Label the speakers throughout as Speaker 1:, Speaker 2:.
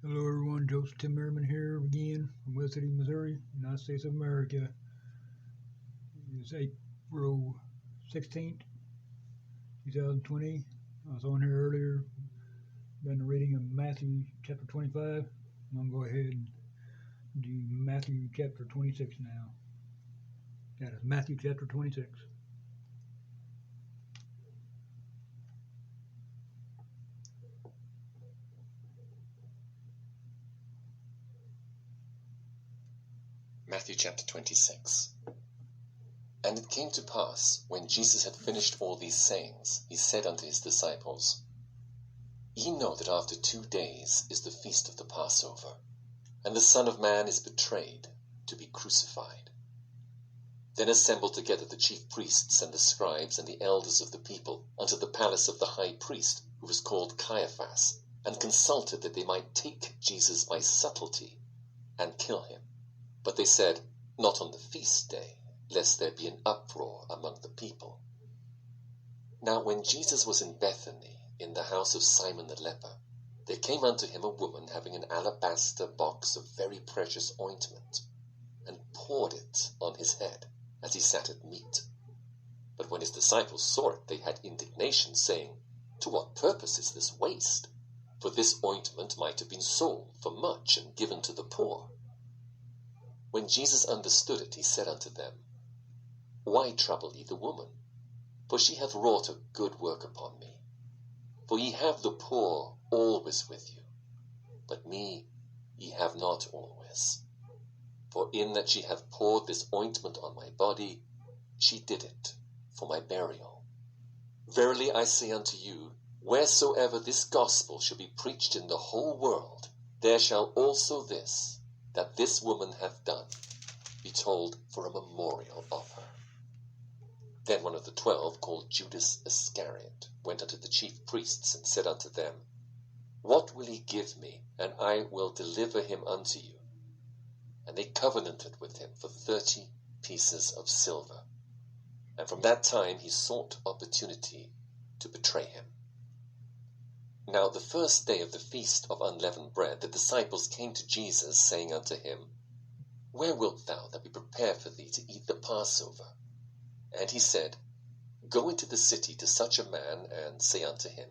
Speaker 1: Hello, everyone. Joseph Tim Merriman here again from West City, Missouri, United States of America. It's April 16th, 2020. I was on here earlier, done the reading of Matthew chapter 25. I'm going to go ahead and do Matthew chapter 26 now. That is Matthew chapter 26.
Speaker 2: Matthew chapter 26. And it came to pass, when Jesus had finished all these sayings, he said unto his disciples, Ye know that after 2 days is the feast of the Passover, and the Son of Man is betrayed to be crucified. Then assembled together the chief priests and the scribes and the elders of the people unto the palace of the high priest, who was called Caiaphas, and consulted that they might take Jesus by subtlety and kill him. But they said, Not on the feast day, lest there be an uproar among the people. Now when Jesus was in Bethany, in the house of Simon the leper, there came unto him a woman having an alabaster box of very precious ointment, and poured it on his head, as he sat at meat. But when his disciples saw it, they had indignation, saying, To what purpose is this waste? For this ointment might have been sold for much, and given to the poor. When Jesus understood it, he said unto them, Why trouble ye the woman? For she hath wrought a good work upon me. For ye have the poor always with you, but me ye have not always. For in that she hath poured this ointment on my body, she did it for my burial. Verily I say unto you, wheresoever this gospel shall be preached in the whole world, there shall also this, that this woman hath done, be told for a memorial of her. Then one of the 12, called Judas Iscariot, went unto the chief priests, and said unto them, What will ye give me, and I will deliver him unto you? And they covenanted with him for 30 pieces of silver. And from that time he sought opportunity to betray him. Now the first day of the feast of unleavened bread, the disciples came to Jesus, saying unto him, Where wilt thou that we prepare for thee to eat the Passover? And he said, Go into the city to such a man, and say unto him,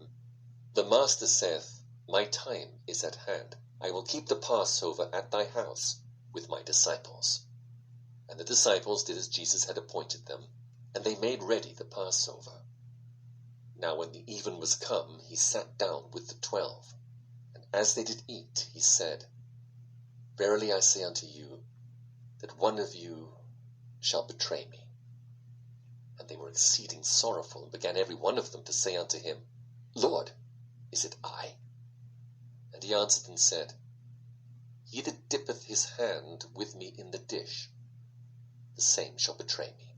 Speaker 2: The Master saith, My time is at hand. I will keep the Passover at thy house with my disciples. And the disciples did as Jesus had appointed them, and they made ready the Passover. Now when the even was come, he sat down with the 12. And as they did eat, he said, Verily I say unto you, that one of you shall betray me. And they were exceeding sorrowful, and began every one of them to say unto him, Lord, is it I? And he answered and said, He that dippeth his hand with me in the dish, the same shall betray me.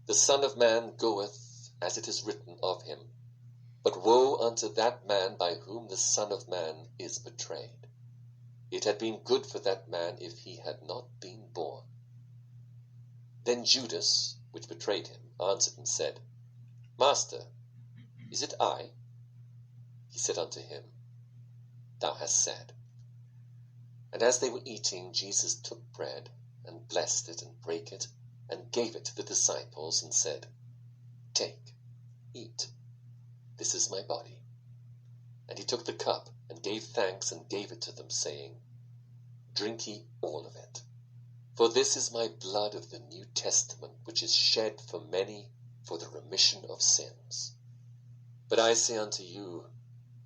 Speaker 2: The Son of Man goeth, as it is written of him. But woe unto that man by whom the Son of Man is betrayed. It had been good for that man if he had not been born. Then Judas, which betrayed him, answered and said, Master, is it I? He said unto him, Thou hast said. And as they were eating, Jesus took bread, and blessed it, and brake it, and gave it to the disciples, and said, Take, eat, this is my body. And he took the cup, and gave thanks, and gave it to them, saying, Drink ye all of it. For this is my blood of the New Testament, which is shed for many for the remission of sins. But I say unto you,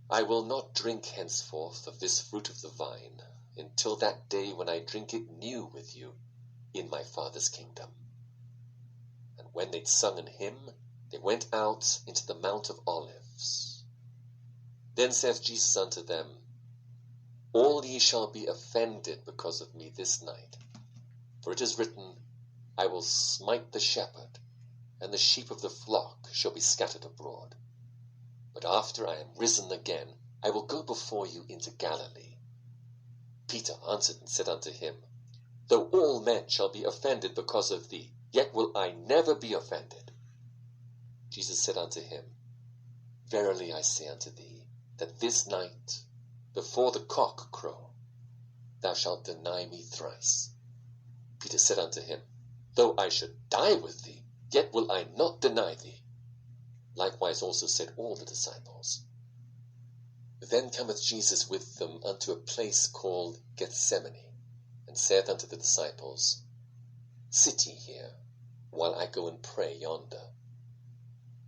Speaker 2: I will not drink henceforth of this fruit of the vine, until that day when I drink it new with you in my Father's kingdom. And when they'd sung an hymn, they went out into the Mount of Olives. Then saith Jesus unto them, All ye shall be offended because of me this night. For it is written, I will smite the shepherd, and the sheep of the flock shall be scattered abroad. But after I am risen again, I will go before you into Galilee. Peter answered and said unto him, Though all men shall be offended because of thee, yet will I never be offended. Jesus said unto him, Verily I say unto thee, that this night, before the cock crow, thou shalt deny me thrice. Peter said unto him, Though I should die with thee, yet will I not deny thee. Likewise also said all the disciples. Then cometh Jesus with them unto a place called Gethsemane, and saith unto the disciples, Sit ye here, while I go and pray yonder.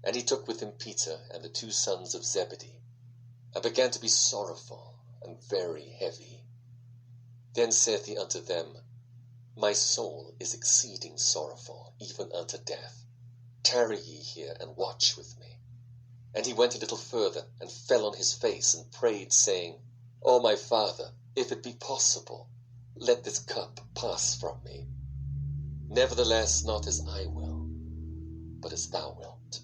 Speaker 2: And he took with him Peter and the 2 sons of Zebedee, and began to be sorrowful and very heavy. Then saith he unto them, My soul is exceeding sorrowful, even unto death. Tarry ye here, and watch with me. And he went a little further, and fell on his face, and prayed, saying, O my Father, if it be possible, let this cup pass from me. Nevertheless, not as I will, but as thou wilt.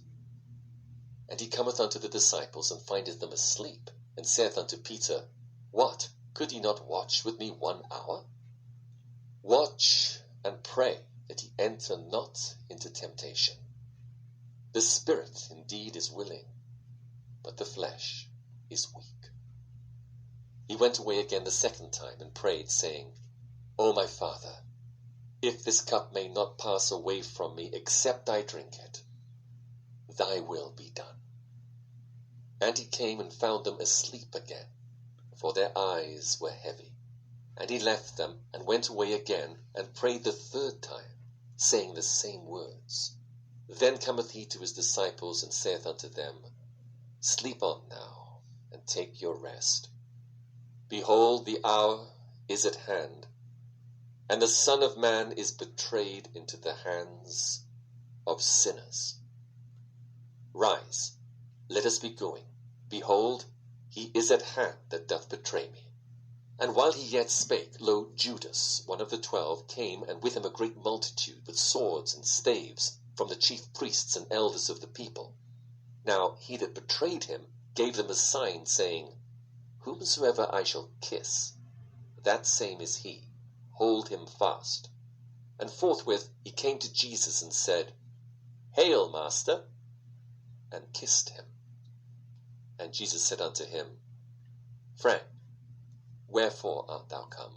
Speaker 2: And he cometh unto the disciples, and findeth them asleep, and saith unto Peter, What, could ye not watch with me 1 hour? Watch and pray that ye enter not into temptation. The spirit indeed is willing, but the flesh is weak. He went away again the 2nd time, and prayed, saying, O my Father, if this cup may not pass away from me, except I drink it, thy will be done. And he came and found them asleep again, for their eyes were heavy. And he left them, and went away again, and prayed the 3rd time, saying the same words. Then cometh he to his disciples, and saith unto them, Sleep on now, and take your rest. Behold, the hour is at hand, and the Son of Man is betrayed into the hands of sinners. Rise, let us be going. Behold, he is at hand that doth betray me. And while he yet spake, lo, Judas, one of the 12, came, and with him a great multitude, with swords and staves, from the chief priests and elders of the people. Now he that betrayed him gave them a sign, saying, Whomsoever I shall kiss, that same is he. Hold him fast. And forthwith he came to Jesus, and said, Hail, Master, and kissed him. And Jesus said unto him, Friend, wherefore art thou come?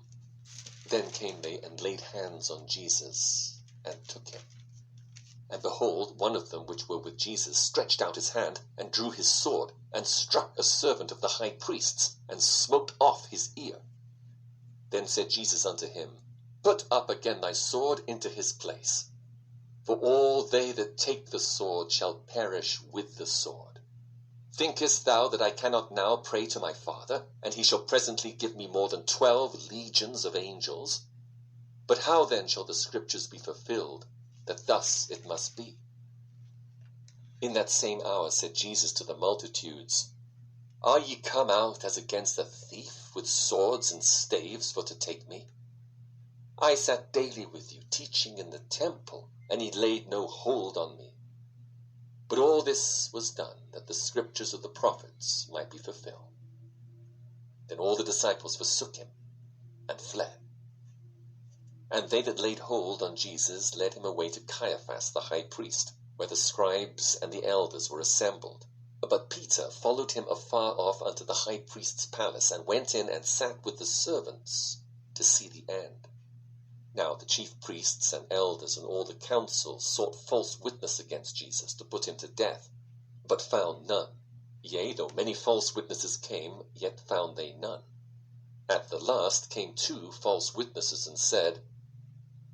Speaker 2: Then came they, and laid hands on Jesus, and took him. And behold, one of them which were with Jesus stretched out his hand, and drew his sword, and struck a servant of the high priest's, and smote off his ear. Then said Jesus unto him, Put up again thy sword into his place. For all they that take the sword shall perish with the sword. Thinkest thou that I cannot now pray to my Father, and he shall presently give me more than 12 legions of angels? But how then shall the scriptures be fulfilled, that thus it must be? In that same hour said Jesus to the multitudes, Are ye come out as against a thief, with swords and staves, for to take me? I sat daily with you, teaching in the temple, and ye laid no hold on me. But all this was done, that the scriptures of the prophets might be fulfilled. Then all the disciples forsook him, and fled. And they that laid hold on Jesus led him away to Caiaphas the high priest, where the scribes and the elders were assembled. But Peter followed him afar off unto the high priest's palace, and went in and sat with the servants to see the end. Now the chief priests and elders and all the council sought false witness against Jesus, to put him to death, but found none. Yea, though many false witnesses came, yet found they none. At the last came 2 false witnesses, and said,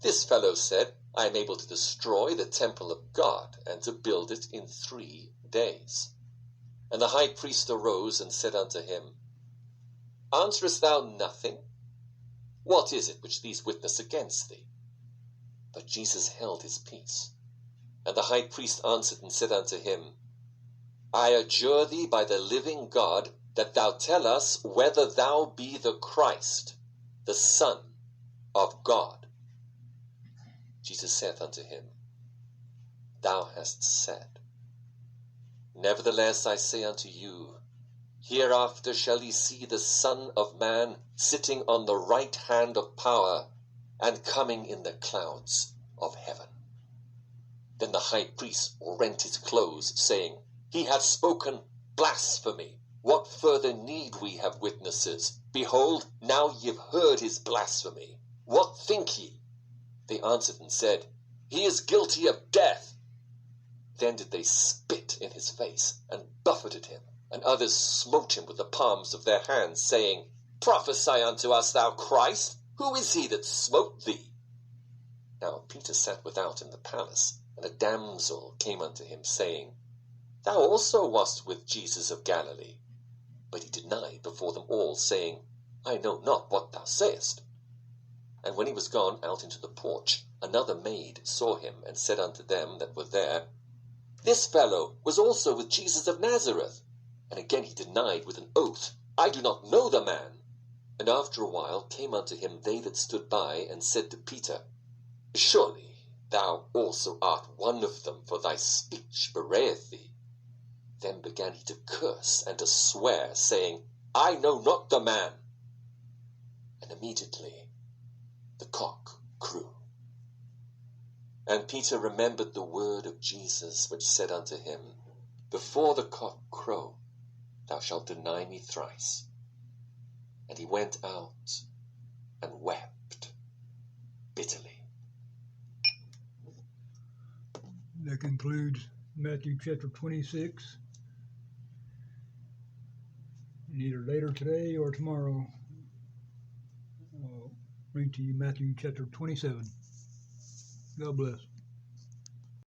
Speaker 2: This fellow said, I am able to destroy the temple of God, and to build it in 3 days. And the high priest arose, and said unto him, Answerest thou nothing? What is it which these witness against thee? But Jesus held his peace. And the high priest answered and said unto him, I adjure thee by the living God, that thou tell us whether thou be the Christ, the Son of God. Jesus saith unto him, Thou hast said. Nevertheless I say unto you, Hereafter shall ye see the Son of Man sitting on the right hand of power, and coming in the clouds of heaven. Then the high priest rent his clothes, saying, He hath spoken blasphemy. What further need we have witnesses? Behold, now ye have heard his blasphemy. What think ye? They answered and said, He is guilty of death. Then did they spit in his face, and buffeted him, and others smote him with the palms of their hands, saying, Prophesy unto us, thou Christ. Who is he that smote thee? Now Peter sat without in the palace, and a damsel came unto him, saying, Thou also wast with Jesus of Galilee. But he denied before them all, saying, I know not what thou sayest. And when he was gone out into the porch, another maid saw him, and said unto them that were there, This fellow was also with Jesus of Nazareth. And again he denied with an oath, I do not know the man. And after a while came unto him they that stood by, and said to Peter, Surely thou also art one of them, for thy speech bewrayeth thee. Then began he to curse and to swear, saying, I know not the man. And immediately the cock crew. And Peter remembered the word of Jesus, which said unto him, Before the cock crow, thou shalt deny me thrice. And he went out and wept bitterly.
Speaker 1: That concludes Matthew chapter 26. And either later today or tomorrow, I'll bring to you Matthew chapter 27. God bless.